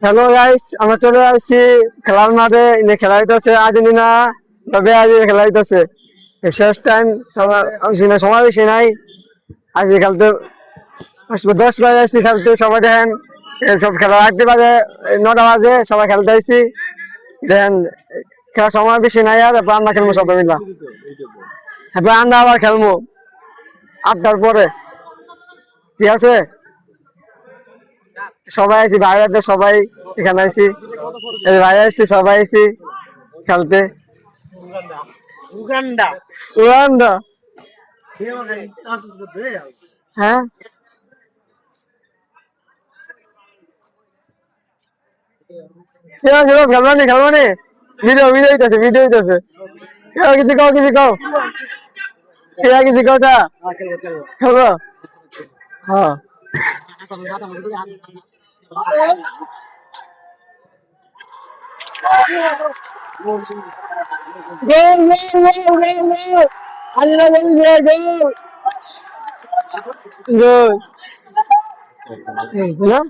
Hello guys, আমরা চলে আসছি খেলার মাঠে। খেলা হইতেছে আর্জেন্টিনা ব্রাজিল খেলা হইতেছে। শেষ টাইম সময় বেশি নাই। আজ খেলতে 10 বাজে আসছি খেলতে। সবাই দেখেন সব খেলা 8 বাজে 9টা বাজে সবাই খেলতে আসছি। দেখেন খেলার সময় বেশি নাই, আর এরপর আমরা খেলবো সবাই মিলা। এরপর আমরা আবার খেলবো 8টার পরে, ঠিক আছে? সবাই আছি, বাইরে সবাই এখানে আছি, বাইরে আসছি সবাই আছি খেলতে। উগান্ডা উগান্ডা হ্যাঁ, খেলবানি খেলবানি ভিডিও ভিডিও হইতেছে, ভিডিও হইতেছে। কিছু কও, কিছু কও, কিছু কথা খেলবো। হ্যাঁ, গোল গোল গোল গোল গোল।